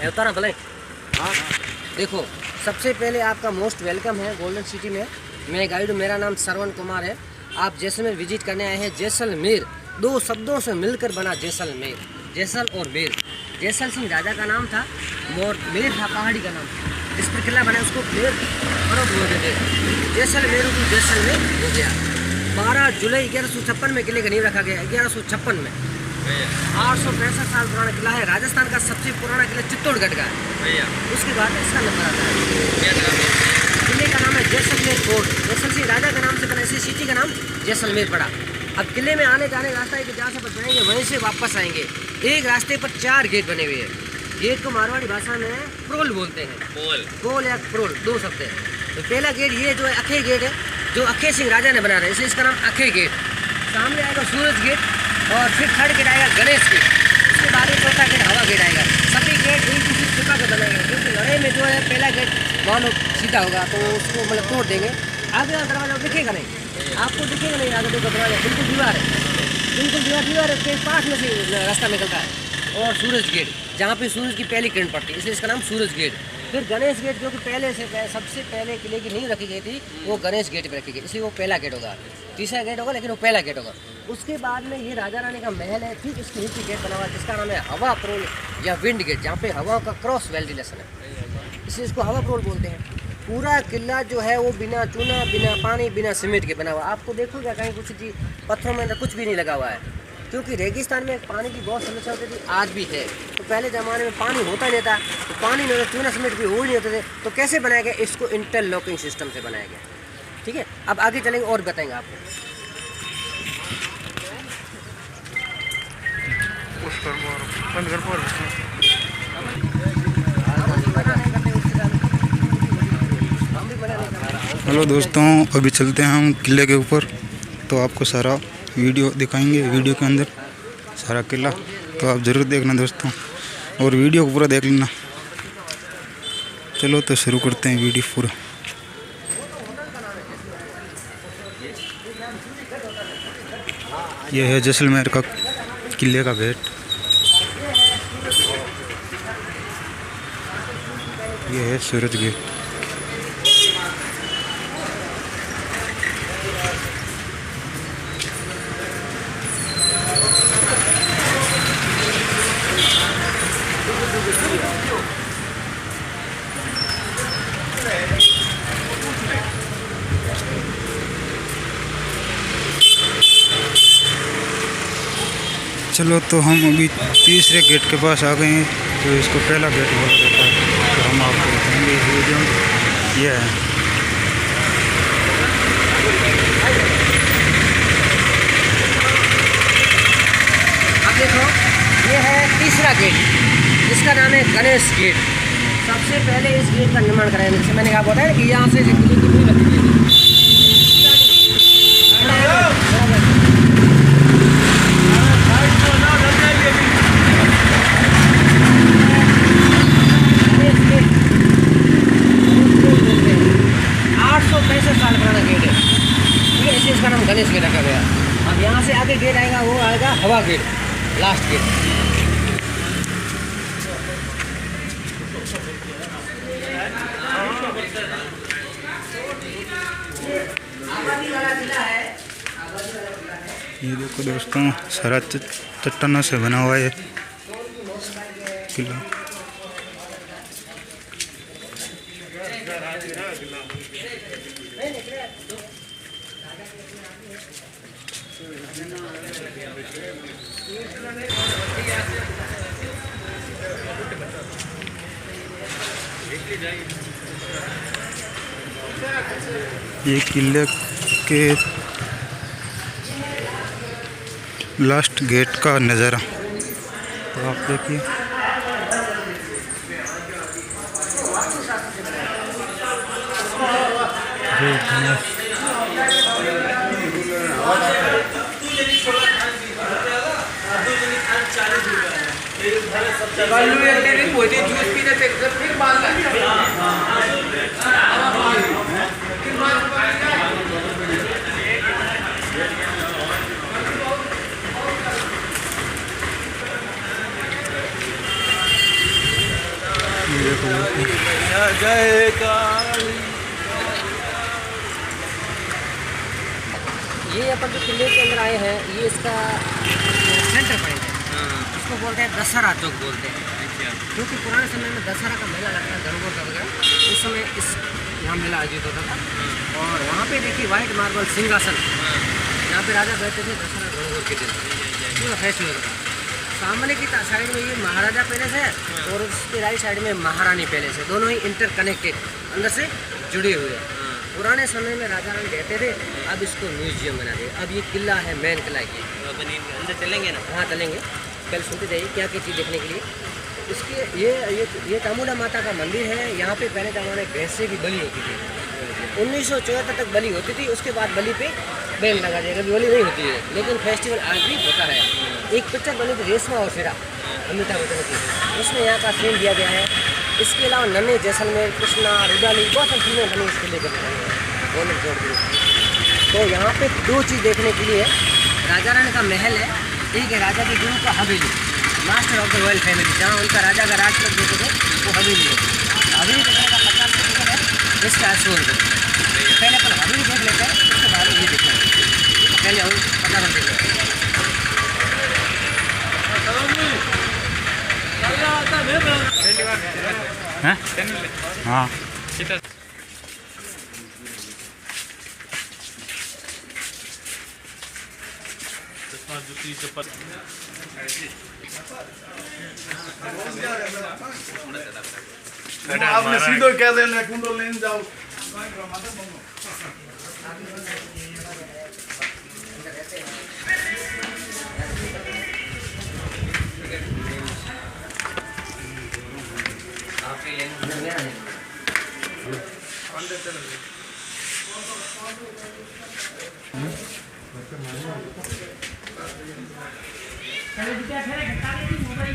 उतारा भले। हाँ देखो, सबसे पहले आपका मोस्ट वेलकम है गोल्डन सिटी में। मैं गाइड हूँ, मेरा नाम श्रवण कुमार है। आप जैसलमेर विजिट करने आए हैं। जैसलमेर दो शब्दों से मिलकर बना जैसलमेर, जैसल और मेर। जैसल सिंह राजा का नाम था और मेर था पहाड़ी का नाम। जिस पर किला बना उसको मेर पर्वत बोलते थे। जैसलमेर को जैसलमेर हो गया। 12 जुलाई 1156 में किले का नींव रखा गया। 1156 में 865 साल पुराना किला है। राजस्थान का सबसे पुराना किला चित्तौड़गढ़ का है। उसके बाद इसका नंबर आता है। किले का नाम है जैसलमेर फोर्ट। जैसल सिंह राजा का नाम से बना, इसी सिटी का नाम जैसलमेर पड़ा। अब किले में आने जाने रास्ता है कि जहाँ से जाएंगे वहीं से वापस आएंगे। एक रास्ते पर 4 गेट बने हुए हैं। गेट को मारवाड़ी भाषा में प्रोल बोलते हैं। पोल या प्रोल, 2 शब्द है। तो पहला गेट ये जो है अखे गेट है, जो अखे सिंह राजा ने बनाया है, इसलिए इसका नाम अखे गेट। सामने आएगा सूरज गेट और फिर 3rd गेट आएगा गणेश गेट। उसके बाद 4था गेट हवा गेट आएगा। सभी गेट एक दूसरे चुका के बनाए गए, क्योंकि लड़ाई में जो है पहला गेट मान लो सीधा होगा तो उसको मतलब तोड़ देंगे। आगे का दरवाजा दिखेगा नहीं, आपको दिखेगा नहीं। आगे देखो दरवाजा बिल्कुल दीवार है, बिल्कुल दीवार है। उसके पास में से रास्ता निकलता है। और सूरज गेट, जहाँ पे सूरज की पहली किरण पड़ती है, इसलिए इसका नाम सूरज गेट। फिर गणेश गेट, जो कि पहले से सबसे पहले किले की नींव रखी गई थी, वो गणेश गेट पे रखी गई, इसलिए वो पहला गेट होगा। तीसरा गेट होगा लेकिन वो पहला गेट होगा। उसके बाद में ये राजा रानी का महल है। ठीक इसके नीचे गेट बना हुआ है जिसका नाम है हवा प्रोल या विंड गेट, जहाँ पे हवा का क्रॉस वेंटिलेशन है, इसलिए इसको हवा प्रोल बोलते हैं। पूरा किला जो है वो बिना चूना, बिना पानी, बिना सीमेंट के बना हुआ। आपको देखोगे कहीं कुछ चीज पत्थरों में कुछ भी नहीं लगा हुआ है, क्योंकि रेगिस्तान में पानी की बहुत समस्या होती थी, आज भी है। तो पहले ज़माने में पानी होता नहीं था, तो पानी नहीं होता, चूना सीमेंट भी हो नहीं होते थे। तो कैसे बनाया गया? इसको इंटरलॉकिंग सिस्टम से बनाया गया। ठीक है, अब आगे चलेंगे और बताएंगे आपको। हेलो दोस्तों, अभी चलते हैं हम किले के ऊपर, तो आपको सारा वीडियो दिखाएंगे। वीडियो के अंदर सारा किला, तो आप ज़रूर देखना दोस्तों, और वीडियो को पूरा देख लेना। चलो तो शुरू करते हैं वीडियो पूरा। यह है जैसलमेर का किले का गेट। यह है सूरज गेट। चलो तो हम अभी तीसरे गेट के पास आ गए हैं, तो इसको पहला गेट बोला जाता है। तो हम आपको दिखाएंगे इस वीडियो में। यह है अब देखो, ये है तीसरा गेट जिसका नाम है गणेश गेट। सबसे पहले इस गेट का निर्माण कराया, जैसे मैंने कहा बताया कि यहाँ से साल पुराना गेट है। ठीक है, इसलिए इसका नाम गणेश गेट रखा गया। अब यहाँ से आगे गेट आएगा, वो आएगा हवा गेट, लास्ट गेट। ये देखो दोस्तों, सारा चट्टानों से बना हुआ है किला। ये किले के लास्ट गेट का नज़ारा, तो आप देखिए। ये देखो जय काली। ये अपन जो किले के अंदर आए हैं, ये इसका सेंटर पॉइंट है। इसको बोलते हैं दशहरा चौक बोलते हैं, क्योंकि पुराने समय में दशहरा का मेला लगता है गणगौर का वगैरह, उस समय इस यहाँ मेला आयोजित होता था। और वहाँ पे देखिए वाइट मार्बल सिंहासन, यहाँ पे राजा बैठते थे दशहरा गणगौर के दिन, पूरा फेस्टिवल था। सामने की साइड में ये महाराजा पैलेस है और उसके राइट साइड में महारानी पैलेस है, दोनों ही इंटरकनेक्टेड अंदर से जुड़े हुए हैं। पुराने समय में राजा रानी रहते थे, अब इसको म्यूजियम बना दिया। अब ये किला है, मेन किला ये अंदर चलेंगे ना? हाँ चलेंगे, कल सुनते जाइए क्या क्या चीज़ देखने के लिए। इसके ये चामुंडा माता का मंदिर है। यहाँ पे पहले ज़माने में भैंसे की बलि होती थी, 1974 तक बलि होती थी, उसके बाद बलि पे बैन लगा दिया, कभी बलि नहीं होती है, लेकिन फेस्टिवल आज भी होता है। एक पिक्चर बनी थी रेशमा और शेरा, अमिताभ बच्चन की, उसमें यहाँ का सीन दिया गया है। इसके अलावा नन्हे जैसलमेर, कृष्णा, रुडाली, बहुत सारी फिल्में बनी इसके लेकर गवर्नमेंट जोड़ दी। तो यहाँ पे दो चीज़ देखने के लिए, राजा रानी का महल है, एक है राजा के गुरु का हवेली, master of the royal family, जहाँ उनका राजा का राज तक देते थे, वो हवेली है। हवेली देखने का 50 रुपये टिकट है, इसके 800 रुपये। पहले अपन हवेली देख लेते हैं, उसके बाद ये देखेंगे। पहले हम 50 रुपये देख लेते हैं। हैं? हाँ आपने सीधो कह देना कुंडो लेने जाओ।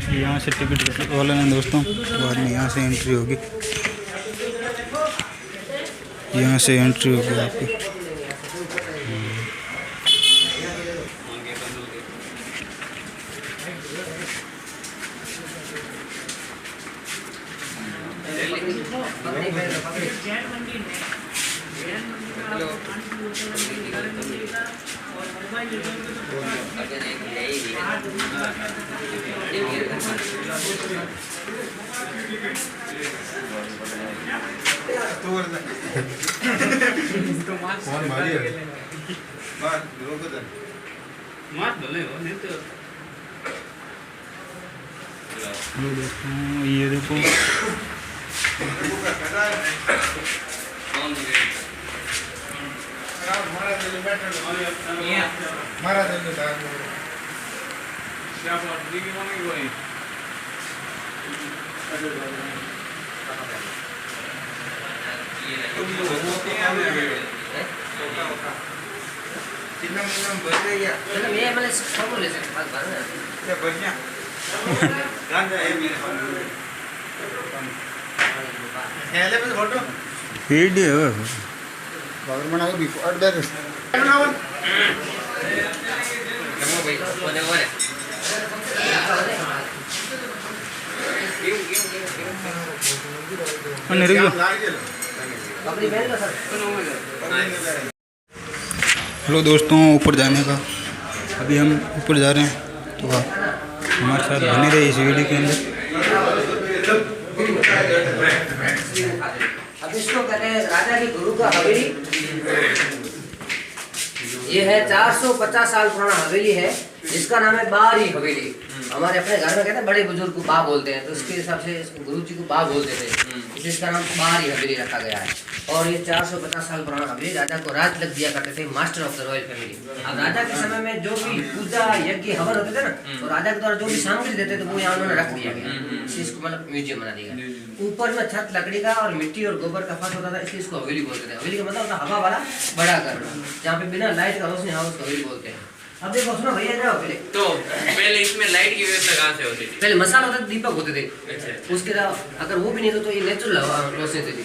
यहाँ से टिकट वाले ने दोस्तों, बाद में यहाँ से एंट्री होगी, यहाँ से एंट्री होगी आपकी। कौन भारी है? बात रोको तो। मार बोले हो नहीं तो ये देखो ये मतलब सब ले सकते बात बात है बढ़िया गांजा है मेरे हेले पे फोटो वीडियो बाबर बना के बिफोर दैट बनाओ नमो भाई बोले बोले अपनी बहन का सर। हेलो दोस्तों, ऊपर जाने का अभी हम ऊपर जा रहे हैं, तो आप हमारे साथ बने रहे इस वीडियो के अंदर। अब इसको कहते हैं राजा के गुरु का हवेली। ये है 450 साल पुराना हवेली है, जिसका नाम है बारी हवेली। हमारे अपने घर में कहते हैं बड़े बुजुर्ग को बा बोलते हैं, तो उसके हिसाब से गुरु जी को बा बोलते थे, इसलिए इसका नाम बारी हवेली रखा गया है। और ये 450 साल पुराना हवेली राजा को राज लग दिया करते थे, master of the royal family. अब राजा के समय में जो भी पूजा यज्ञ हवन होते थे ना, तो राजा के द्वारा जो भी सामग्री देते थे वो यहाँ उन्होंने रख दिया गया, इसको मतलब म्यूजियम बना दिया गया। ऊपर में छत लकड़ी का और मिट्टी और गोबर का फर्श होता था, इसलिए इसको हवेली बोलते थे। हवेली का मतलब होता हवा वाला बड़ा घर, जहाँ पे बिना लाइट का रोशनी हाउस हवेली बोलते हैं। अब देखो सुनो भैया, जाओ पहले तो पहले इसमें लाइट की व्यवस्था कहाँ से होती थी? पहले मसाला होता था, दीपक होते थे। अच्छा। उसके अलावा अगर वो भी नहीं तो ये नेचुरल रोशनी थी,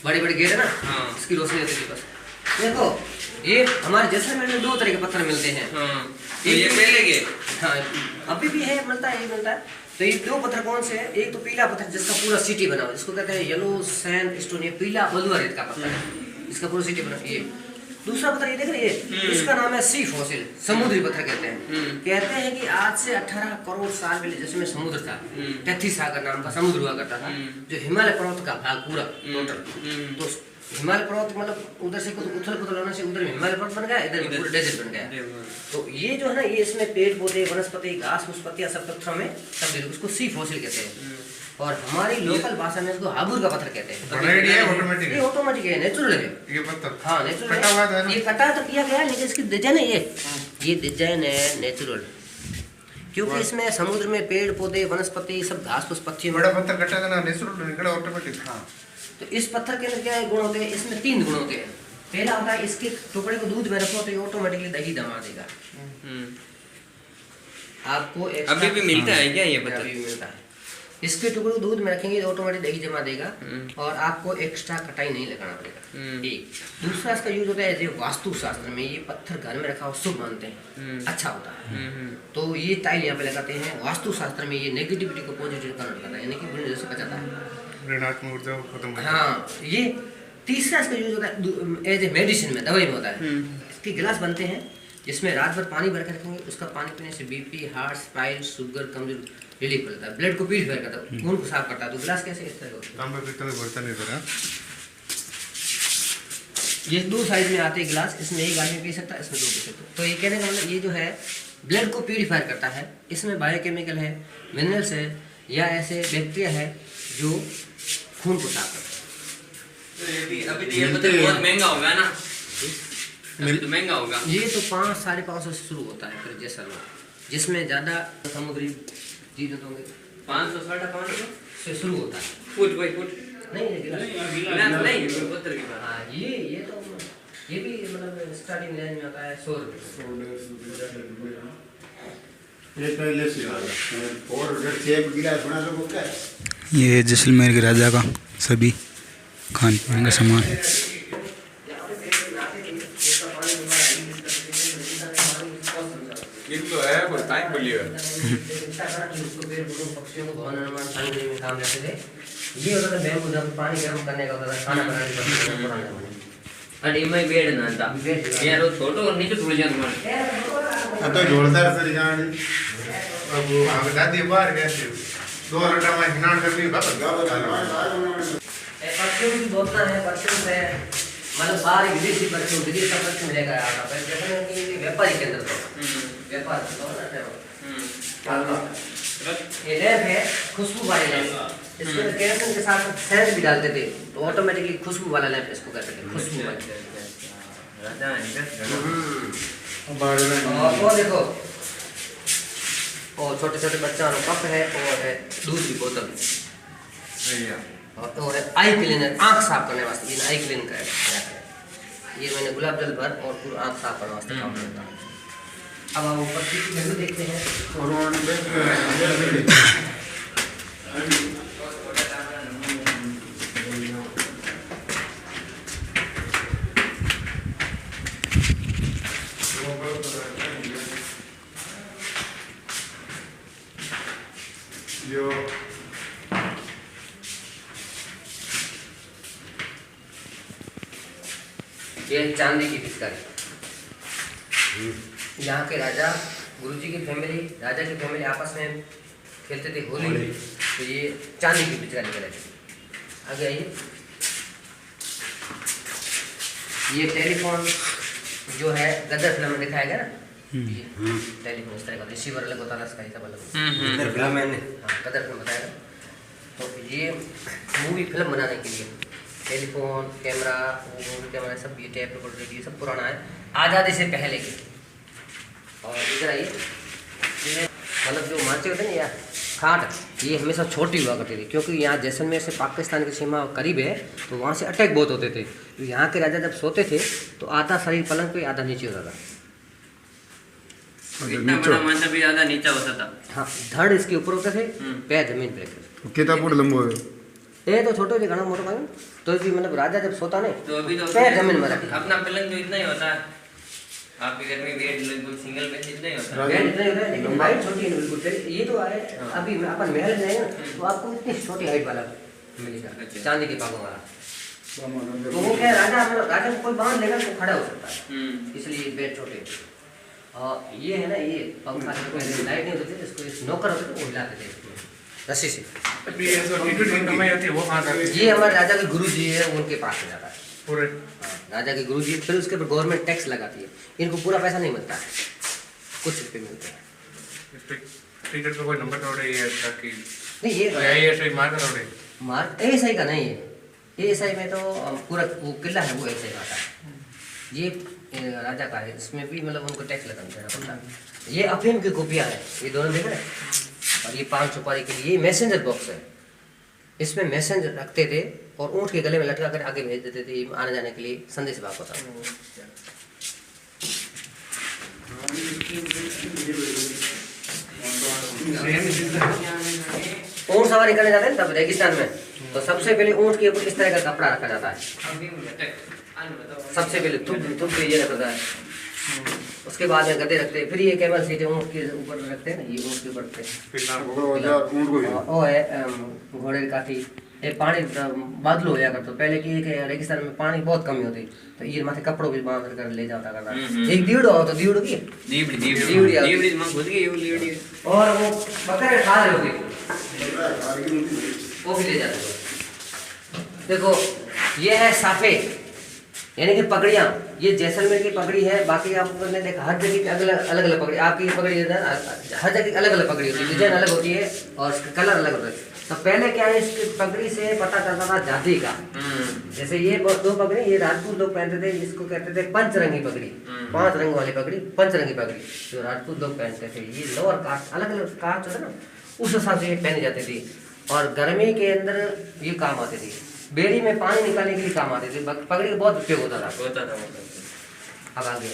बड़े बड़े गेट है ना, हाँ। इसकी रोशनी होती थी बस। देखो ये हमारे जैसलमेर में 2 तरह के पत्थर मिलते हैं। हाँ, तो ये पहले के? हाँ, अभी भी है, मिलता है, ये मिलता है। तो ये दो पत्थर कौन से हैं? एक तो पीला पत्थर जिसका पूरा सिटी बना हुआ है, जिसको कहते हैं येलो सैंड स्टोन, ये पीला बलुआ रेत का पत्थर है, इसका पूरा सिटी बना। ये दूसरा पत्थर ये देख रहे हैं, इसका नाम है सी फॉसिल, समुद्री पत्थर कहते हैं। कहते हैं कि आज से 18 करोड़ साल पहले जिसमें समुद्र था, टैथी सागर नाम का समुद्र हुआ करता था, जो हिमालय पर्वत का भाग पूरा टोटल, तो हिमालय पर्वत मतलब उधर से कुछ उथल पुथल होने से उधर हिमालय पर्वत बन गया, इधर पूरा डेजर्ट बन गया। तो ये जो है ना, ये इसमें पेड़ पौधे वनस्पति घास फूस पत्तियां सब पत्थरों में तब्दील, उसको सी फॉसिल कहते हैं। और हमारी लोकल भाषा में इसको हाबुर का पत्थर कहते हैं। ये ऑटोमेटिक है, नेचुरल है ये पत्थर हाँ नेचुरल कटा हुआ था ना? ये कटा तो किया गया है, लेकिन इसकी डिजाइन है ये डिजाइन है नेचुरल, क्योंकि इसमें समुद्र में पेड़ पौधे वनस्पति सब घास फूस पत्ती बड़ा पत्थर कटा था ना, नेचुरल निकला ऑटोमेटिक। हाँ तो इस पत्थर के अंदर क्या गुण होते हैं? इसमें 3 गुण होते हैं। पहला होता है इसके टुकड़े को दूध में रखो तो ये ऑटोमेटिकली दही जमा देगा। आपको अभी भी मिलता है क्या ये पत्थर? अभी भी मिलता है। इसके टुकड़े को दूध में रखेंगे तो ऑटोमेटिक दही जमा देगा और आपको एक्स्ट्रा कटाई नहीं लगाना पड़ेगा। एक दूसरा इसका यूज होता है जो वास्तु शास्त्र में, ये पत्थर घर में रखा हो शुभ मानते हैं, अच्छा होता है। तो ये टाइल यहाँ पे लगाते हैं। वास्तु शास्त्र में ये नेगेटिविटी को पॉजिटिव कन्वर्ट करता है, यानी कि बुरी से बचाता है। ऋणात्मक ऊर्जा खत्म हो हाँ ये तीसरा इसका यूज होता है एज ए मेडिसिन में, दवाई में होता है। इसके गिलास बनते हैं जिसमें रात भर पानी भर के रखेंगे, उसका पानी पीने से बीपी हार्ट स्पाइल शुगर कमजोर रिलीफ करता है, ब्लड को प्यूरिफाई करता है, खून को साफ करता है। तो गिलास कैसे इस तरह होता है? तांबे पीतल के बर्तन इधर है। ये 2 साइज में आते हैं गिलास, इसमें एक आदमी पी सकता है, इसमें 2 पी सकते हैं। तो ये कहने का मतलब ये जो है ब्लड को प्यूरिफाई करता है, इसमें बायोकेमिकल है, मिनरल्स है या ऐसे बैक्टीरिया है जो खून को साफ करता है। अभी तो ये पत्थर बहुत महंगा होगा ना, अभी तो महंगा होगा। ये तो 500-550 से शुरू होता है फिर जैसलमेर, जिसमें ज़्यादा समुद्री जीव जंतु होंगे। 500-550 से शुरू होता है। फुट बाई फुट नहीं ये गिलास नहीं पत्थर की बात। हाँ ये तो ये भी मतलब स्टार्टिंग रेंज में होता है 100 रुपये। ये पहले से और उधर सेब गिलास बना सको क्या? ये जैसलमेर के राजा का सभी खान पान का सामान। ये तो है कोई टाइम बोलिए। ये होता था बैम्बू, जब पानी गर्म करने का होता था, खाना बनाने का अरे मैं बेड ना था यार, वो छोटो और नीचे थोड़ी जान मार अब तो जोरदार से जान अब आगे दादी बाहर गए थे 2 घंटा में स्नान करके परफ्यूम की बोतल है, परफ्यूम है, मतलब बाहर विदेशी परफ्यूम, विदेश का परफ्यूम लेकर आता है। जैसे कि व्यापारी के अंदर तो व्यापार ये लैंप है खुशबू वाली लैंप, इसमें केरोसिन के साथ सेंट भी डालते थे तो ऑटोमेटिकली खुशबू वाला लैंप इसको कहते थे, खुशबू वाला। और वो देखो और छोटे छोटे बच्चों का कप है और है दूध की बोतल और वो है आई क्लीनर, आँख साफ करने वास्ते। ये आई क्लीन का है, ये मैंने गुलाब जल भर और पूरा आँख साफ करने वास्ते काम करता है। अब हम ऊपर की मेनू देखते हैं। जो ये चांदी की पिचकारी, यहाँ के राजा गुरुजी की फैमिली, राजा की फैमिली आपस में खेलते थे होली, तो ये चांदी की पिचकारी कहलाती थी। आगे आइए, ये टेलीफोन जो है गदर फिल्म में दिखाया गया ना, ये टेलीफोन इस तरह का रिसीवर अलग होता था, इसका हिसाब अलग होता है। मैंने हाँ गदर फिल्म बताया। तो ये मूवी फिल्म बनाने के लिए टेलीफोन कैमरा मूवी कैमरा सब ये टेप रिकॉर्डर ये सब पुराना है, आज़ादी से पहले के। और इधर आइए, मतलब जो माचे होते हैं ना यार खाट, ये हमेशा छोटी हुआ करती थी क्योंकि यहाँ जैसलमेर से पाकिस्तान की सीमा करीब है, तो वहाँ से अटैक बहुत होते थे। तो यहाँ के राजा जब सोते थे तो आधा शरीर पलंग पे आधा नीचे होता था। इतना बड़ा माचा भी आधा नीचा होता था। हाँ धड़ इसके ऊपर होते थे, पैर जमीन पे रखते थे। कितना फुट लंबो है? ये तो छोटे थे घना मोटा पानी, तो भी मतलब राजा जब सोता नहीं तो अभी तो पैर जमीन में रखे। अपना पलंग तो इतना ही होता है। आपके घर में बेड लगभग सिंगल बेड इतना ही होता है। बेड नहीं होता है, लेकिन हाइट छोटी है बिल्कुल। चलिए ये तो है, अभी अपन महल जाएंगे तो आपको इतनी छोटी हाइट वाला मिलेगा, अच्छा। चांदी के पागों वाला। तो वो क्या है, राजा को कोई बांध लेगा तो खड़ा हो सकता है, इसलिए बेड छोटे। और ये है ना, ये पंखा से पहले लाइट नहीं होती थी, इसको इस नौकर होते थे वो हिलाते थे रस्सी से। अभी ये जो टिकट कमाई होती है वो कहाँ करते हैं? ये हमारे राजा के गुरु जी है, उनके पास में जाता है। पूरे हाँ, राजा के गुरु जी, फिर उसके ऊपर गवर्नमेंट टैक्स लगाती है। इनको पूरा पैसा नहीं मिलता है, कुछ रुपये मिलते हैं। टिकट का कोई नंबर तोड़े ये ताकि नहीं ये ये ऐसे मार कर तोड़े। मार्क एएसआई का नहीं है, एएसआई में तो पूरा वो किला है वो एएसआई का आता है। ये राजा का है, इसमें भी मतलब उनको टैक्स लगाना पड़ता है। ये अफीम की कॉपियाँ है, ये दोनों देख रहे हैं। और ये 5 सुपारी के लिए मैसेंजर बॉक्स है, इसमें मैसेज रखते थे और ऊँट के गले में लटका कर आगे भेज देते थे, आने जाने के लिए संदेश भाग होता था। ऊँट सवारी करने जाते हैं तब रेगिस्तान में, तो सबसे पहले ऊँट के ऊपर इस तरह का कपड़ा रखा जाता है। सबसे पहले तुप ये रखता है, उसके बाद में गद्दे रखते हैं। फिर ये कैमल सीटें ऊँट के ऊपर रखते हैं ना, ये ऊँट के ऊपर रखते हैं। वो है घोड़े की काठी। ये पानी बादल हो जाया करता, पहले की एक रेगिस्तान में पानी बहुत कमी होती, तो ये माथे कपड़ों भी बांध कर ले जाता करता। एक दीवड़ हो तो दीवड़ की दीवड़ी मां खुद की ये दीवड़ी है। और वो बकरे खा रहे होते वो भी ले जाते। देखो ये है साफे, यानी कि पगड़ियाँ। ये जैसलमेर की पगड़ी है, बाकी आपने देखा हर जगह की अलग अलग पगड़ी। आपकी पगड़ी है ना, हर जगह अलग अलग पगड़ी होती है, डिजाइन अलग होती है और उसका कलर अलग होता है। तो पहले क्या है, इसकी पगड़ी से पता चलता था जाति का। जैसे ये 2 पगड़ी ये राजपूत लोग पहनते थे, जिसको कहते थे पंचरंगी पगड़ी। 5 रंग वाली पगड़ी, पंचरंगी पगड़ी जो राजपूत लोग पहनते थे। ये लोअर कास्ट, अलग अलग कास्ट होता है ना, उस हिसाब से ये पहनी जाती थी। और गर्मी के अंदर ये काम आती थी, बेड़ी में पानी निकालने के लिए काम आती थी। पगड़ी का बहुत उपयोग होता था। अब आगे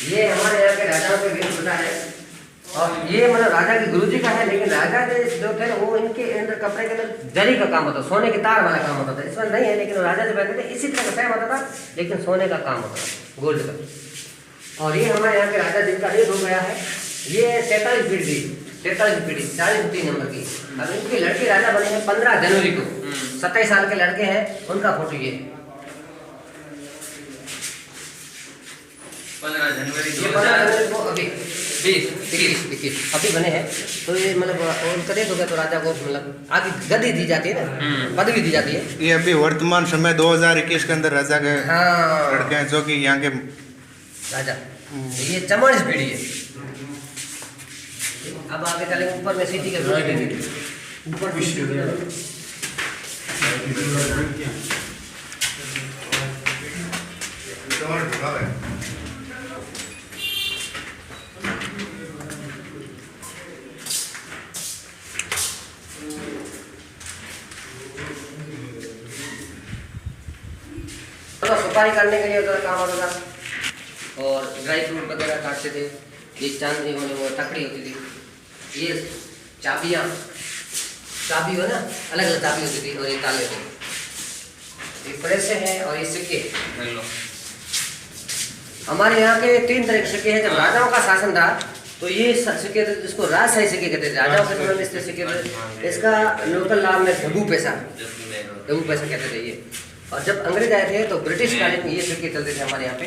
ये हमारे यहाँ के राजाओं के वेशभूषा है। और ये मतलब राजा के गुरुजी का है, लेकिन राजा के जो थे वो इनके अंदर कपड़े के अंदर जरी का काम होता, सोने के तार वाला काम होता था। इसमें नहीं है, लेकिन राजा जो पहनते थे इसी तरह का सेम होता था, लेकिन सोने का काम होता था, गोल्ड का। और ये हमारे यहाँ के राजा जिनका डेथ हो गया है, ये 43 पीढ़ी 43 नंबर की। अब इनके लड़के राजा बने हैं 15 जनवरी को। 27 साल के लड़के हैं, उनका फोटो ये 15 जनवरी को अभी 21 अभी बने हैं। तो ये मतलब उनका डेथ हो गया तो राजा को मतलब आगे गद्दी दी जाती है ना, पदवी दी जाती है। ये अभी वर्तमान समय 2021 के अंदर राजा के हाँ लड़के हैं जो कि यहाँ के राजा। ये 44 पीढ़ी है। अब आगे चलेंगे ऊपर में सिटी के ऊपर सुपारी काटने के लिए उधर काम होता था और ड्राई फ्रूट वगैरह काटते थे। ये चांदी वो तकड़ी होती थी। ये चाबी हो ना, अलग अलग चाबी होती थी। और ये ताले थे, ये प्रेस है और ये सिक्के। हमारे यहाँ के 3 तरह के सिक्के हैं। जब राजाओं का शासन था तो ये सिक्के थे, जिसको राजशाही सिक्के कहते थे। राजाओं के समय में इस सिक्के थे। इसका लोकल नाम है ढबू पैसा कहते थे ये। और जब अंग्रेज आए थे तो ब्रिटिश कालीन में ये सिक्के चलते थे हमारे यहाँ पे,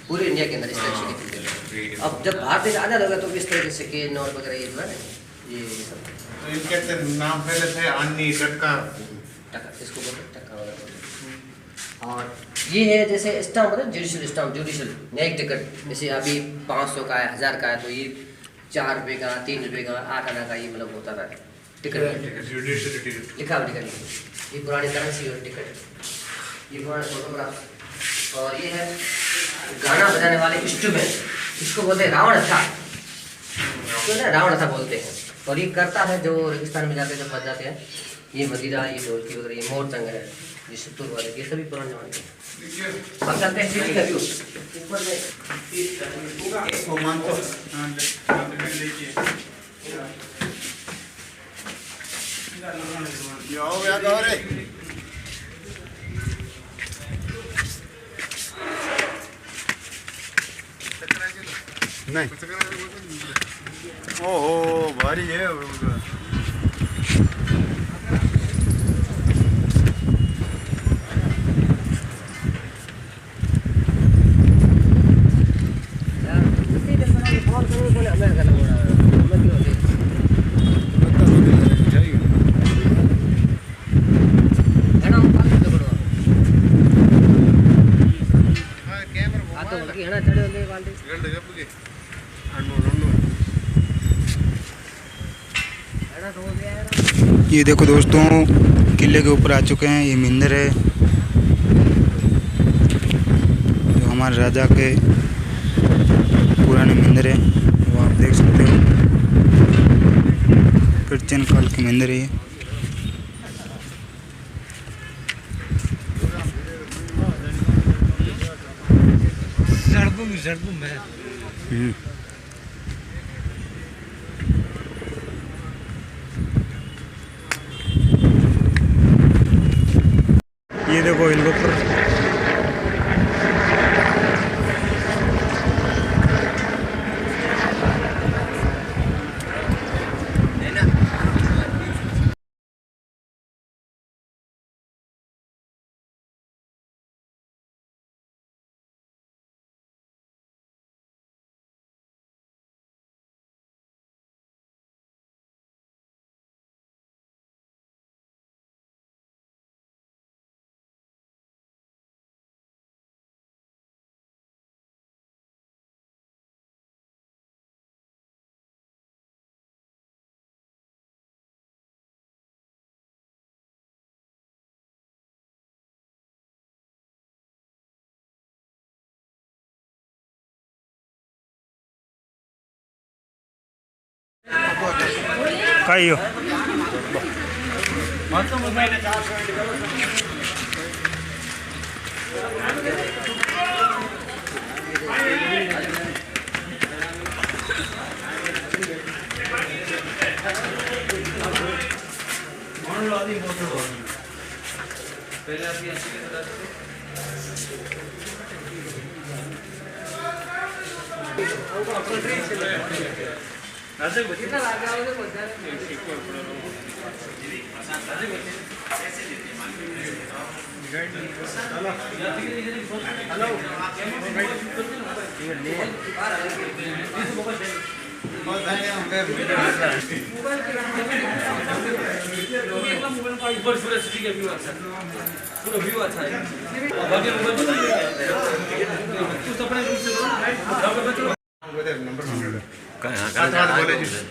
पूरे इंडिया के अंदर इस तरह के सिक्के चलते थे। अब जब भारत देश आजाद हो गया तो इस तरह के सिक्के नोट वगैरह ये जो है ये सब इनके नाम पहले थे अन्नी टक्का, इसको बोलते टक्का वगैरह। और ये है जैसे स्टाम्प होता है, जुडिशियल न्यायिक टिकट। जैसे अभी 500 का है, 1000 का है, तो ये 4 रुपये का, 3 रुपये का, 8 आना का ये मतलब होता था टिकट, लिखा हुआ टिकट। ये पुरानी करेंसी और टिकट, ये पुराने फोटोग्राफ। और ये है गाना बजाने वाले इंस्ट्रूमेंट, इसको बोलते हैं रावण था, तो ना रावण था बोलते हैं। और ये करता है जो रेगिस्तान में जाते हैं जब बज जाते हैं, ये मदिरा, ये ढोलकी वगैरह, ये मोर चंग है, ये सत्तूर वाले, ये सभी पुराने जमाने के। अब चलते हैं सिटी का व्यू ऊपर में। नहीं ओहो भारी है ये देखो दोस्तों, किले के ऊपर आ चुके हैं। ये मंदिर है जो हमारे राजा के पुराने मंदिर है, वो आप देख सकते हो। प्राचीन काल के मंदिर है ये। ये देखो हेलीकॉप्टर। काय हो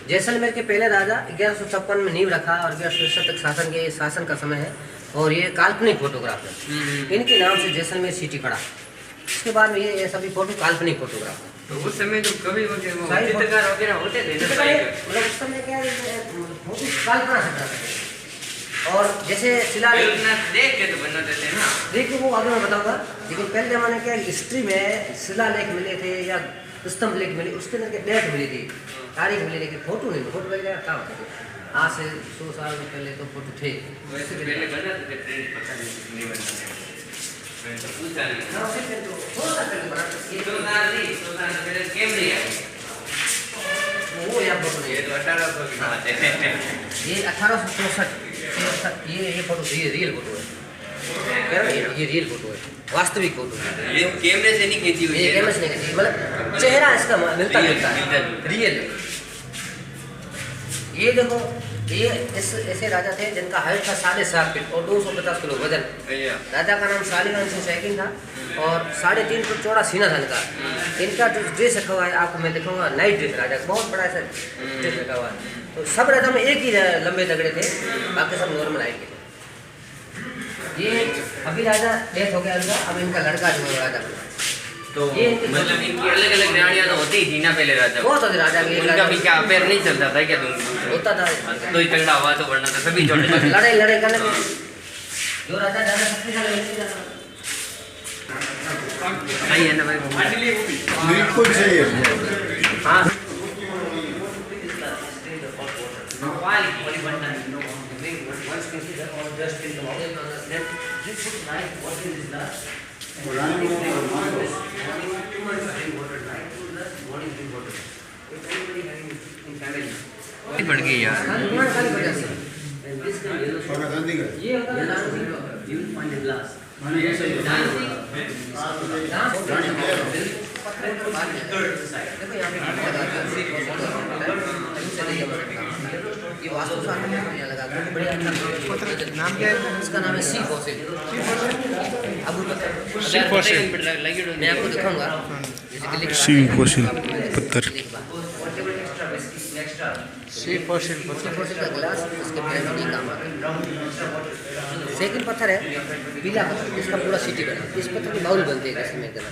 जैसलमेर के पहले राजा 1156 में नींव रखा और 1167 तक शासन के शासन का समय है और ये काल्पनिक फोटोग्राफ है। इनके नाम से जैसलमेर सिटी पड़ा। इसके बाद में ये सभी फोटो काल्पनिक फोटोग्राफ है। तो उस समय जो कवि वगैरह चित्रकार वगैरह होते थे मतलब उस समय क्या फोटो कल्पना से था। और जैसे शिलालेख देख के तो बनाते थे ना। देखिए वो आगे मैं बताऊंगा, लेकिन पहले जमाने क्या हिस्ट्री में शिलालेख मिले थे या स्तंभ लेख मिले, उसके अंदर के डेट मिली थी, तारीख मिली, लेकिन फोटो नहीं। फोटो वगैरह क्या होता था आज से 100 साल पहले तो फोटो थे। वैसे पहले बनाते थे प्रिंट, पता नहीं बनाते पूछा नहीं ना उसे तो थोड़ा सा करके बनाते थे। तो ना पहले कैमरे है वो या फोटो नहीं ये तो 1800 की बात है। ये 1864 ये फोटो रियल फोटो है। ये रियल फोटो है, वास्तविक फोटो है। ये कैमरे से नहीं खींची हुई ये है। कैमरे से नहीं खींची, मतलब चेहरा इसका मिलता जुलता है, रियल। ये देखो, ये ऐसे राजा थे जिनका हाइट था 7.5 फीट और 250 किलो वजन। राजा का नाम शालिवाहन सिंह सैकिन था और 3.5 फुट चौड़ा सीना था इनका। इनका जो ड्रेस रखा हुआ है आपको मैं दिखाऊंगा, नाइट ड्रेस राजा का बहुत बड़ा ऐसा ड्रेस रखा हुआ है। तो सब राजा में एक ही लंबे तगड़े थे, बाकी सब नॉर्मल हाइट के थे। ये अभी राजा डेथ हो गया इनका, अब इनका लड़का जो है राजा तो मतलब इनकी अलग अलग रानियां तो होती थी ना पहले राजा। बहुत होते राजा के। उनका भी क्या अफेयर नहीं चलता था क्या तुम? होता था तो ही तगड़ा हुआ तो बढ़ना था सभी छोटे छोटे। लड़ाई करने में जो राजा ज्यादा शक्तिशाली नहीं है ना भाई, बिल्कुल सही है। हाँ पड़ गई यार। खाली वजह से सोना गांधी का ये होता है ग्लास देखो यहाँ पे ये वास्तु शास्त्र में यहाँ लगा तो बढ़िया अच्छा नाम क्या है इसका? नाम है सी फॉसिल। अबू बकर मैं आपको दिखाऊंगा सी फॉसिल पत्थर। सी फॉसिल का गिलास इसके पैर में नहीं काम आता। सेकंड पत्थर है पीला पत्थर, इसका पूरा सिटी बना। इस पत्थर के बाउल बनते हैं इसमें घर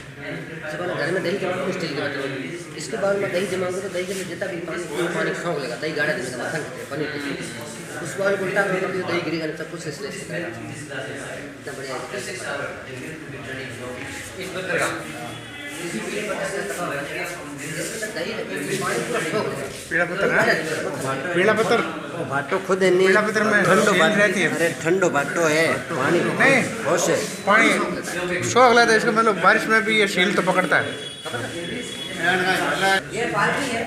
घर में दही जमा स्टील के बर्तन, इसके बाउल में दही जमा तो दही के लिए जितना भी पानी सौंग लेगा, दही गाढ़ा देने का माखन पनीर उस बाउल को उल्टा करके दही गिरेगा सब कुछ इसलिए इतना बढ़िया पीला पत्थर भाटो खुद है नहीं, पीला पत्थर में ठंडो रहती है। अरे ठंडो भाटो है पानी नहीं बहुत से पानी शौक लगता है इसका, मतलब बारिश में भी ये शील तो पकड़ता है। ये पार्टी है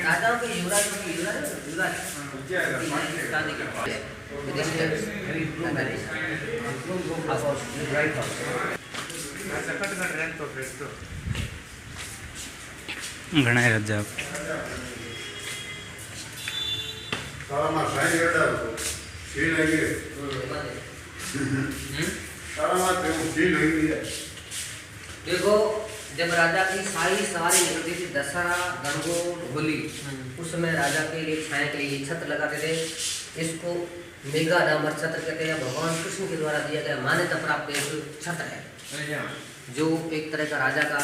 राजाओं के युवराज घना राजा सारा मार साइन करता है शील लगी सारा मार पे शील लगी है। देखो जब राजा की सारी सवारी निकलती थी दशहरा गणगौर होली, उस समय राजा के लिए छाया के लिए छत्र लगाते थे। इसको मेघा डामर छत्र कहते हैं। भगवान कृष्ण के द्वारा दिया गया मान्यता प्राप्त एक छत्र है जो एक तरह का राजा का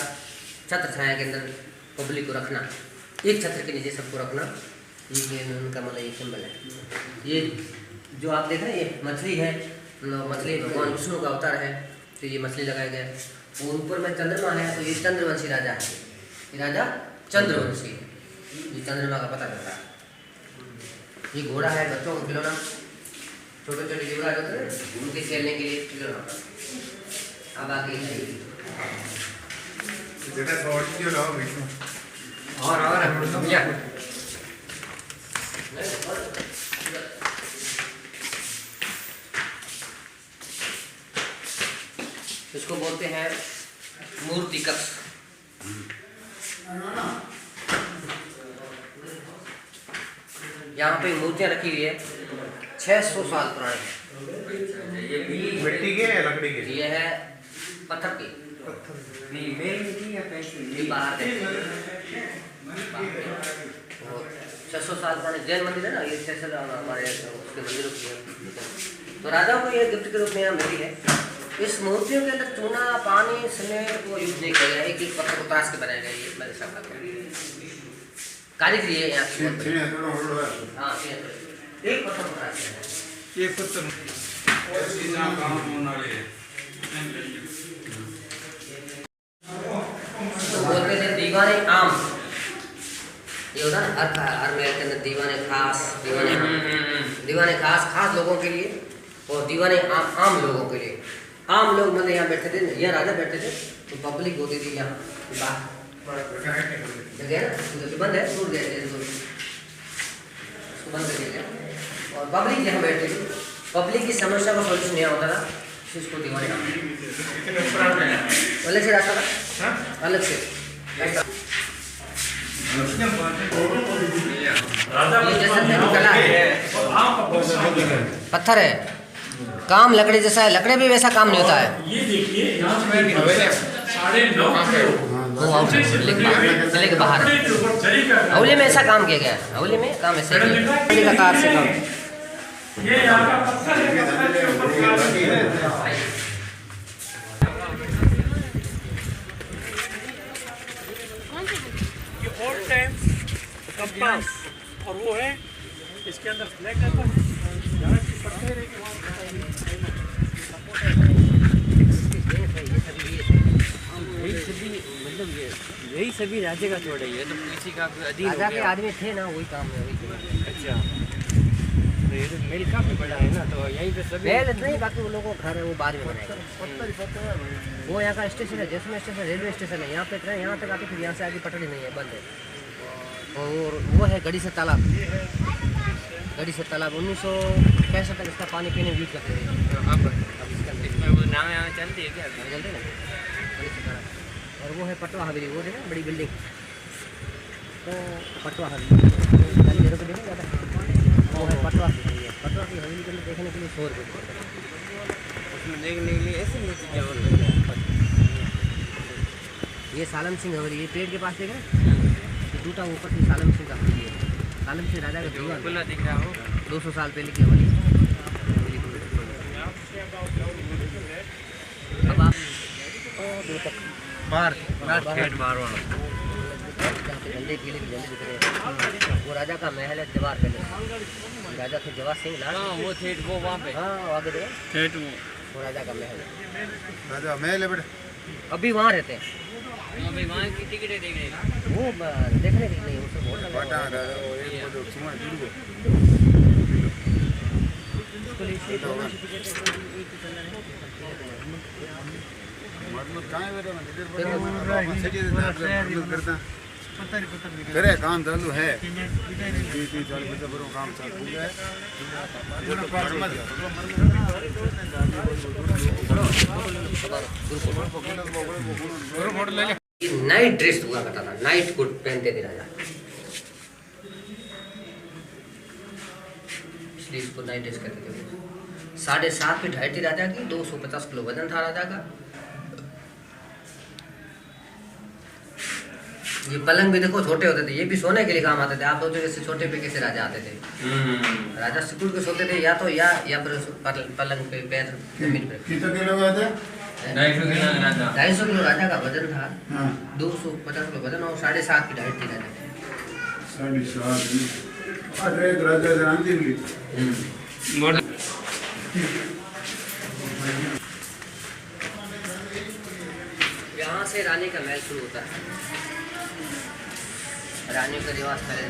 छत्र छाया के अंदर पब्लिक को रखना, एक छत्र के नीचे सबको रखना, ये उनका मतलब ये सिंबल है। ये जो आप देख रहे हैं ये मछली है, मछली भगवान विष्णु का अवतार है, तो ये मछली लगाया गया है। और ऊपर में चंद्रमा है, तो ये चंद्रवंशी राजा है, ये राजा चंद्रवंशी है, ये चंद्रमा का पता चलता है। ये घोड़ा है बच्चों को खिलौना, छोटे छोटे युवराज होते हैं उनके खेलने के लिए खिलौना। अब आगे और समझा इसको बोलते हैं मूर्ति कक्ष। यहाँ पे मूर्तियाँ रखी हुई है 600 साल पुरानी। मिट्टी के या लकड़ी के? ये है पत्थर की, ये बाहर के 600 साल पुराने जैन मंदिर है ना, ये 600 हमारे उसके मंदिरों की है। तो राजाओं को ये गिफ्ट के रूप में यहाँ मिली है। इस मूर्तियों के अंदर चूना पानी सीमेंट को यूज नहीं किया गया, एक एक पत्थर को तराश के बनाया गया। ये मेरे साथ कारीगरी है यहाँ की। हाँ एक पत्थर को तराश किया एक पत्थर तो बोलते थे दीवाने आम। ये होता है ना हर महल के अंदर दीवाने खास खास लोगों के लिए, और दीवाने आम लोगों के लिए। आम लोग मतलब यहाँ बैठते थे, यहाँ राजा बैठते थे, तो पब्लिक होती थी यहाँ जगह ना बंद है, टूट गए उसको बंद कर दिया, और पब्लिक यहाँ बैठती थी। पब्लिक की समस्या का सोल्यूशन यहाँ होता था, इसको दीवाने अलग से रास्ता था, अलग से कला है, पत्थर है, काम लकड़ी जैसा है, लकड़ी भी वैसा काम नहीं होता है। ये देखिए यहाँ 9:30 किले के बाहर हौली में ऐसा काम किया गया है। हौली में काम ऐसे का कार से काम। ये यहाँ का पत्थर ये ओल्ड टाइम कंपास, और वो है इसके अंदर फ्लैग रहता है, यहाँ की पत्थर है कि यही सभी राज्य का छोड़ है, तो किसी का अधीन राजा के आदमी थे ना, वही काम है, वही। अच्छा, तो ये तो मेल काफी बड़ा है ना, तो यहीं पे सभी पहले नहीं, बाकी वो लोगों का घर है वो बाद में बनाएगा। वो यहाँ का स्टेशन है, जैसलमेर स्टेशन रेलवे स्टेशन है, यहाँ पे ट्रेन यहाँ तक आती, फिर यहाँ से आगे पटरी नहीं है, बंद है। और वो है गड़ी से तालाब, गढ़ी से तालाब 1965 तक इसका पानी पीने यूज करते थे। अब इसका इसमें वो नाव चलती है क्या? चलते ना गढ़ी से तालाब। और वो है पटवा हवेली, वो है ना बड़ी बिल्डिंग, तो पटवा हवेली वो है पटवा की हवेली। पटवा की हवेली के अंदर देखने के लिए 100 रुपये उसमें देखने के लिए ऐसे नहीं चीज़ें और ये सालम सिंह हवेली, ये पेड़ के पास देख रहे हैं, ये टूटा ऊपर से सालम सिंह का हवेली है। सालम सिंह राजा का दीवान, खुला दिख रहा हो 200 साल पहले की हवेली। अब आप दूर तक बाहर बाहर बाहर वाला झंडे के लिए झंडे दिख रहे हैं। वो राजा का महल है, जवाहर पैलेस, राजा थे जवाहर सिंह लाल। हाँ वो थे वो वहाँ पे हाँ आगे देखो ठेठ वो राजा का महल है। राजा महल है बेटा। अभी वहाँ रहते हैं अभी वहाँ की टिकटें देख रहे हैं। वो देखने के लिए नहीं, उसको बहुत लगा बाटा हुआ है। राजा वो एक वो जो सुमन जुड़ो उसको लिए इसलिए दोनों की टिकट है, कोई एक ही चल रहा है। मतलब कहाँ है बेटा? मैं टिकट देखो, बना सिटी से करता करे काम चालू है। 30-40 बच्चे बड़ों काम चालू हो गया है। नाइट ड्रेस हुआ करता था, नाइट कोट पहनते थे राजा, इसलिए इसको नाइट ड्रेस कहते थे। 7.5 फीट हाइट थी राजा की, 250 किलो वजन था राजा का। ये पलंग भी देखो छोटे होते थे, ये भी सोने के लिए काम आते थे। आप सोचो इससे छोटे पे कैसे राजा आते थे। राजा सिकुड़ के सोते थे, या तो या फिर पलंग पे पैर जमीन पे। कितने किलो का था? 250 किलो राजा का वजन था, हाँ 250 किलो वजन और 7.5 फीट हाइट थी राजा की। 7.5 अरे राजा जानती नहीं। यहाँ से रानी का महल शुरू होता है। रानी का निवास पहले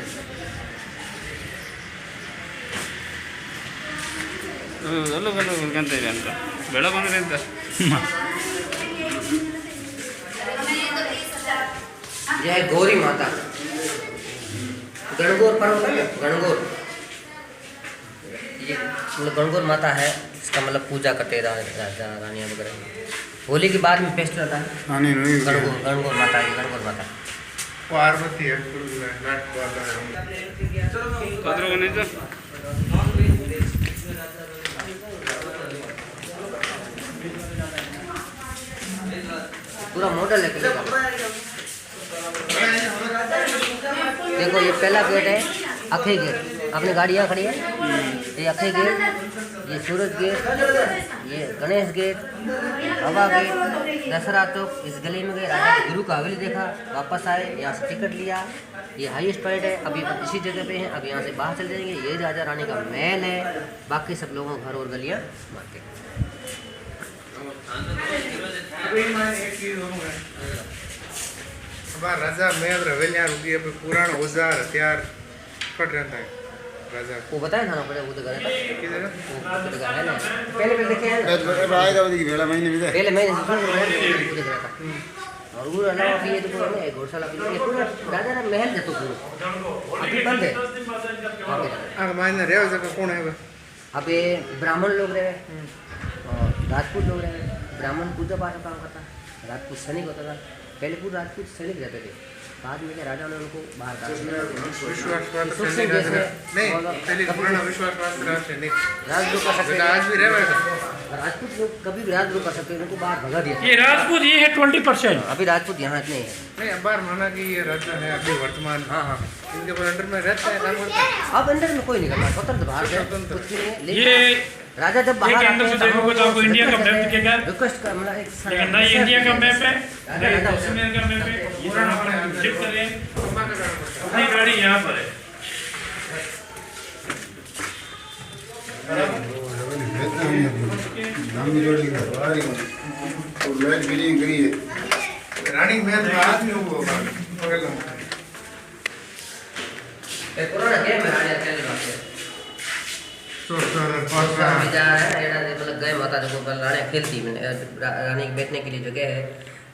अलग अलग ಉಳ್ಕೊಂತ ಇದೆ ಅಂತ ಬೆಳ ಬಂದ್ರೆ ಅಂತ यह है गौरी माता, गणगौर पर्व होता है ना, गणगौर, ये मतलब गणगौर माता है, इसका मतलब पूजा करते हैं राजा रानियाँ वगैरह। होली के बाद में फेस्ट रहता है आने नहीं गणगौर, गणगौर माता की, गणगौर माता। पार्वती है नाट वाला है। ಅದ್ರ ಬಂದಿದ್ದು पूरा मॉडल है किले का। देखो ये पहला गेट है अखे गेट, अपनी गाड़ी यहाँ खड़ी है, ये अखे गेट, ये सूरज गेट, ये गणेश गेट, हवा गेट, दशहरा चौक। इस गली में गए, राजा के गुरु का हवेली देखा, वापस आए, यहाँ से टिकट लिया। ये हाईएस्ट पॉइंट है, अभी इसी जगह पे हैं, अब यहाँ से बाहर चले जाएंगे। ये राजा रानी का महल है, बाकी सब लोगों घर और गलियाँ मार्केट। राजा महल रवेलियां रुकी है पुराना औजार हथियार कट रहता है राजा वो बताया था ना पहले, वो जगह था, किधर वो जगह है ना, पहले देखे हैं ना, आएगा वाली वेला महीने में पहले महीने से शुरू हुआ है, वो जगह था। और वो अलावा भी ये तो पूरा है घोड़शाला भी, ये पूरा राजा का महल है तो पूरा अभी बंद है। आ मायने रेव जगह कौन है बे? अब ये ब्राह्मण लोग रहे और राजपूत लोग रहे। ब्राह्मण पूजा पाठ का काम करता, राजपूत सैनिक होता था। पहले पूरे राजपूत सैनिक रहते थे, बाद में क्या राजा ने उनको बाहर डाल दिया। विश्वास सुख सिंह जैसे नहीं पहले पुराना विश्वास राष्ट्र नहीं राजद्रोह कर सकते बेटा आज भी रहे राजपूत लोग कभी भी राजद्रोह कर सकते, उनको बाहर भगा दिया। ये राजपूत ये है 20%। अभी राजपूत यहाँ इतने ही है। नहीं बार माना कि ये राजा है अभी वर्तमान हाँ हाँ, इनके ऊपर अंडर में रहता है काम करता है। अब अंदर में कोई नहीं करता, स्वतंत्र भारत है, कुछ भी नहीं है। ये लेकिन राजा जब बाहर एक अंदर से देखो तो आपको इंडिया का मैप दिखेगा, रिक्वेस्ट कर मतलब एक लेकिन ना ये इंडिया का मैप है, ना ये राजा कश्मीर का मैप है। ये दोनों अपना शिफ्ट करें, अपनी गाड़ी यहाँ पर है। रानी महल में आदमी वो पुराना गेम है राजा पहले बात है। मतलब गए माता जो रानी खेलती रानी के बैठने के लिए जगह है,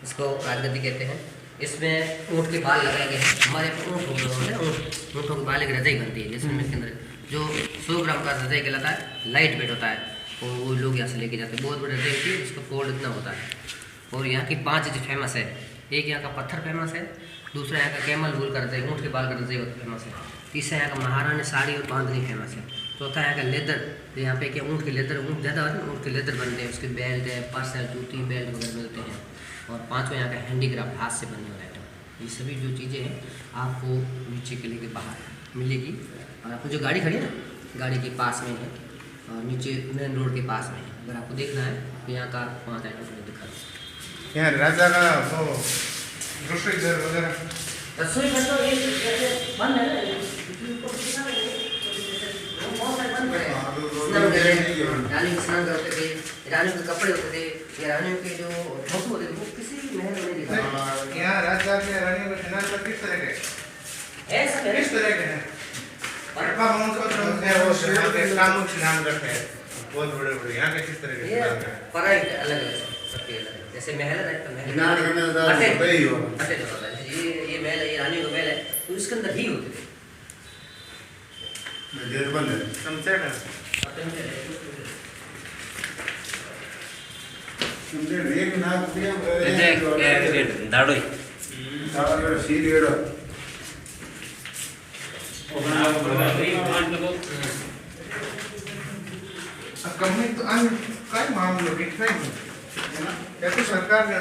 इसको राजगद्दी कहते हैं। इसमें ऊँट के बाल लगाए गए हैं, हमारे ऊँट ऊँटों के बाल एक रजाई बनती है, जैसे के अंदर जो 100 ग्राम का रजाई कहलाता है, लाइट वेट होता है, और वो लोग यहाँ से लेके जाते हैं। बहुत बड़ी रजाई होती है, उसका फोल्ड इतना होता है। और यहाँ की 5 चीज़ फेमस है। एक यहाँ का पत्थर फेमस है, दूसरा यहाँ का कैमल वूल का रजाई, ऊँट के बाल का रजाई फेमस है, तीसरा यहाँ का महारानी साड़ी और बांधनी फेमस है, चौथा यहाँ का लेदर, तो यहाँ पे क्या ऊँट के लेदर, ऊँट ज़्यादा होता है, ऊँट के लेदर बनते हैं, उसके बेल्ट है, पर्स है, जूती बेल्ट वगैरह मिलते हैं। और पाँचवा यहाँ का हैंडीक्राफ्ट, हाथ से बनने वाला आइटम। ये सभी जो चीज़ें हैं आपको नीचे किले के बाहर मिलेगी। और आपको जो गाड़ी खड़ी है ना, गाड़ी के पास में है और नीचे मेन रोड के पास में है। अगर आपको देखना है तो यहाँ का 5 आइटम मैं दिखा दूँ। यहाँ राजा का वो रसोई घर वगैरह रसोई घर तो ये बंद है ना, रानी के स्नान करते थे, रानी के कपड़े होते थे, ये रानियों के जो फोटो होते थे वो किसी महल में नहीं दिखा। यहाँ राजा के रानियों के स्नान पर किस तरह के किस तरह के हैं? पटवा महोत्सव है वो यहाँ के कामों स्नान करते हैं, बहुत बड़े बड़े। यहाँ के किस तरह के ये स्नान हैं? पराई अलग है, सबके अलग है। जैसे महल है तो महल स्नान करने का अटैच वही होगा। अटैच होता है। ये महल है, ये रानियों का महल है, तो इसके अंदर ही होते थे। गेट बंद है। सनसेट है। एक नाक दिया દાડોઈ तारा सीरियड कंपनी तो अन्य कई मामलों के नहीं या तो सरकार ने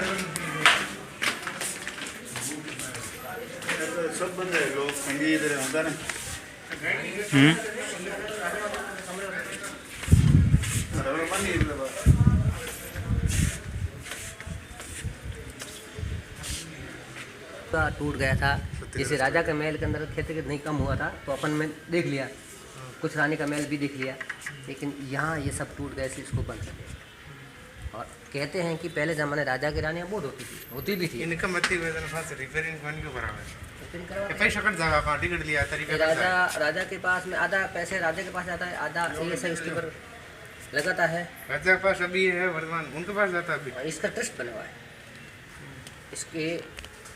सब बंद है। लोग संगी इधर होता ना का टूट गया था। जैसे राजा के महल के अंदर खेती नहीं कम हुआ था तो अपन में देख लिया, कुछ रानी का महल भी देख लिया, लेकिन यहाँ ये सब टूट गए से इसको बन सके। और कहते हैं कि पहले ज़माने राजा की रानियाँ बहुत होती भी थी। इनका मतलब वेतन फास रिपेयरिंग फंड क्यों भरा है? पैसा कट जाएगा, कहाँ टिकट लिया तरीका राजा के पास में आधा पैसे राजा के पास जाता है, आधा ये सब इसके ऊपर लगाता है। राजा के पास अभी है वर्तमान, उनके पास जाता है अभी। इसका ट्रस्ट बना हुआ है, इसके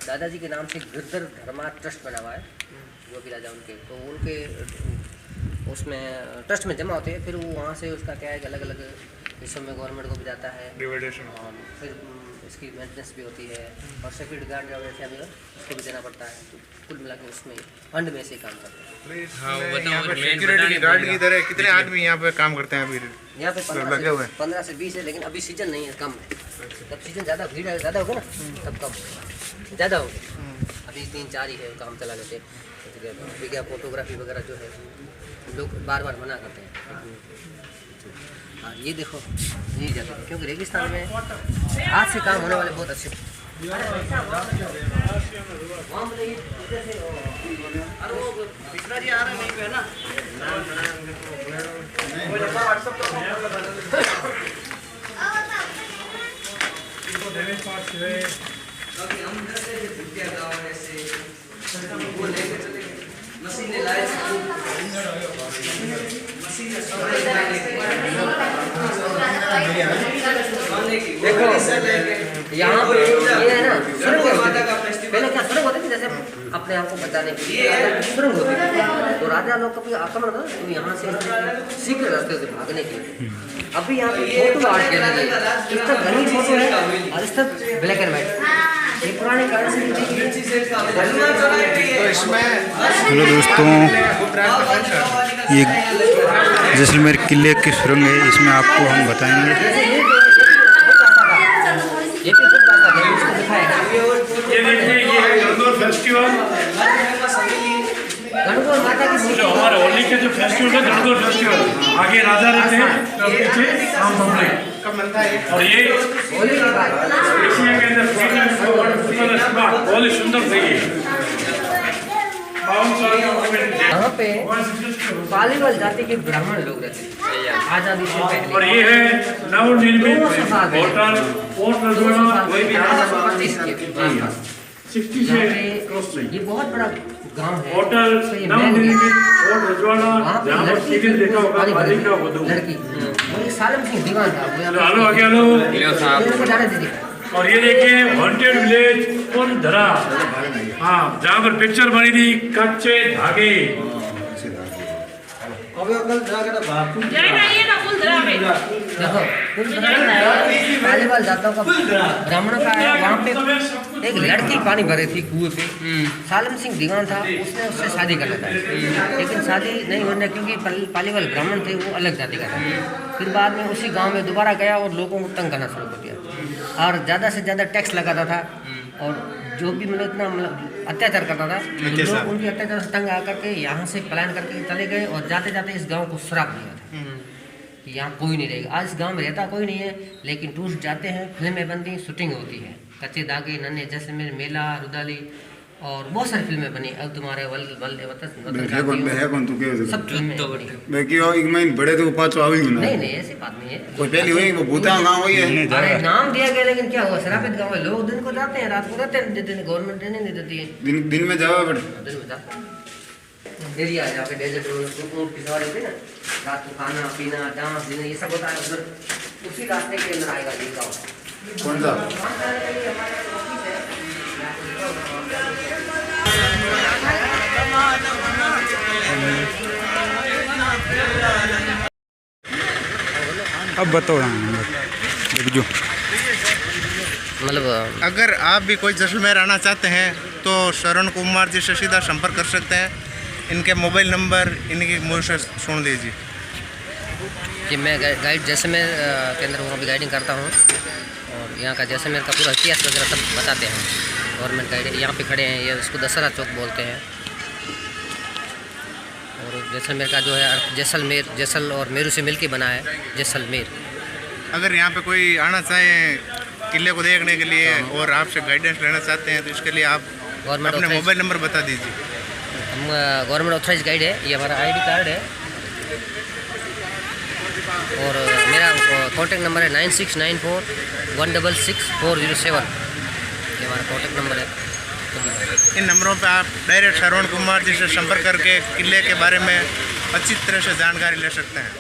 दादाजी के नाम से गिरधर धर्मा ट्रस्ट बना हुआ है, जो कि राजा उनके, तो उनके उसमें ट्रस्ट में जमा होते हैं। फिर वो वहाँ से उसका क्या है कि अलग अलग हिस्सों में गवर्नमेंट को भी जाता है, फिर इसकी मेंटेनेंस भी होती है, और सिक्योरिटी गार्ड जो वैसे अभी उसको भी देना पड़ता है। तो कुल मिला के उसमें फंड में से काम करते हैं। सिक्योरिटी गार्ड की तरह कितने आदमी यहाँ पे काम करते हैं अभी? यहाँ पे 15 से 20 है, लेकिन अभी सीजन नहीं है, कम है। जब सीजन ज़्यादा भीड़ ज़्यादा होगा ना तब कम ज़्यादा होगा। अभी 3-4 ही है, काम चला लेते हैं। अभी क्या फोटोग्राफी वगैरह जो है लोग बार बार मना करते हैं। हाँ ये देखो ये जगह, क्योंकि रेगिस्तान में हाथ से काम होने वाले बहुत अच्छे। देखो यहाँ पे ये है ना सुरंग होती थी। पहले क्या सुरंग होती थी, जैसे अपने आप को बचाने के लिए सुरंग होती थी। तो राजा लोग का भी आक्रमण होता था तो यहाँ से सीक्रेट रास्ते से भागने के लिए। अभी यहाँ पे फोटो आर्ट गैलरी है, इस तरफ रंगीन फोटो है और इस तरफ ब्लैक एंड व्हाइट। ये पुराने काल से तो इसमें हेलो दोस्तों, ये जैसलमेर किले की सुरंग है, इसमें आपको हम बताएंगे। ये उसको दिखाएगा। ये देखिए ये है गणगौर फेस्टिवल। गणगौर माता की जो हमारे होली के जो फेस्टिवल है गणगौर फेस्टिवल, आगे राजा रहते हैं और पीछे आम पब्लिक कब बनता है? और ये होली के बाद एशिया के अंदर बहुत ही सुंदर थी। यहाँ पे पालीवाल जाति के ब्राह्मण लोग रहते हैं आजादी से पहले। और ये है नवनिर्मित होटल पोर्ट रजवाड़ा, कोई भी 60 से क्रॉस नहीं। ये बहुत बड़ा गांव है। होटल नवनिर्मित पोर्ट रजवाड़ा, जहाँ पर सीधे देखा होगा बालिका वधू। लड़की वो एक सालम सिंह दीवान था। हेलो आगे हेलो। जाने दीजिए। और ये देखिए वांटेड विलेज पुनधरा, हाँ, जहाँ पर पिक्चर बनी थी कच्चे धागे। देखो पालीवाल जातों का ब्राह्मणों का है, वहाँ पे एक लड़की पानी भरे थी कुएं पे। सालम सिंह दीवान था, उसने उससे शादी करना था, लेकिन शादी नहीं होने क्योंकि पालीवाल ब्राह्मण थे, वो अलग जाति का था। फिर बाद में उसी गांव में दोबारा गया और लोगों को तंग करना शुरू कर दिया और ज़्यादा से ज़्यादा टैक्स लगाता था और जो भी मतलब इतना मतलब अत्याचार करता था। लोग उनके अत्याचार से तंग आकर के यहाँ से पलायन करके चले गए और जाते जाते इस गाँव को श्राप दिया था कि यहाँ कोई नहीं रहेगा। आज इस गांव में रहता कोई नहीं है, लेकिन टूरिस्ट जाते हैं, फिल्में बनती, शूटिंग होती है। कच्चे धागे, नन्हे जैसलमेर, मेला, रुदाली और बहुत सारी फिल्में बनी। अब तुम्हारे सब फिल्में बनी। बड़े तो पाँच नहीं नहीं ऐसी बात नहीं है। पहली हुई वो भूता गाँव हुई है। अरे नाम दिया गया, लेकिन क्या हुआ, शराबित गाँव है। लोग दिन को जाते हैं, रात को रहते हैं, गवर्नमेंट देने नहीं देती है। दिन में जाओ दिन में जाते हैं। एरिया है जहाँ पे डेजर्ट ऊँट की सवारी होती है ना, रात को खाना पीना डांस डिनर ये सब होता है। उधर उसी रास्ते के अंदर आएगा ये गाँव। कौन सा अब बताओ जो मतलब अगर आप भी कोई जैसलमेर आना चाहते हैं तो श्रवण कुमार जी से सीधा संपर्क कर सकते हैं। इनके मोबाइल नंबर इनकी मुँह से सुन लीजिए कि मैं गाइड जैसलमेर के अंदर वहाँ भी गाइडिंग करता हूँ और यहाँ का जैसलमेर का पूरा इतिहास वगैरह सब बताते हैं। गवर्नमेंट गाइड यहाँ पे खड़े हैं, ये इसको दशहरा चौक बोलते हैं। और जैसलमेर का जो है जैसलमेर, जैसल और मेरू से मिलके बना है जैसलमेर। अगर यहाँ पे कोई आना चाहे किले को देखने के लिए और आपसे गाइडेंस लेना चाहते हैं तो इसके लिए आप अपने मोबाइल नंबर बता दीजिए। हम गवर्नमेंट ऑथराइज गाइड है, ये हमारा आईडी कार्ड है और मेरा कॉन्टैक्ट नंबर है 9694166407। ये हमारा कॉन्टैक्ट नंबर है। इन नंबरों पे आप डायरेक्ट श्रवण कुमार जी से संपर्क करके किले के बारे में अच्छी तरह से जानकारी ले सकते हैं।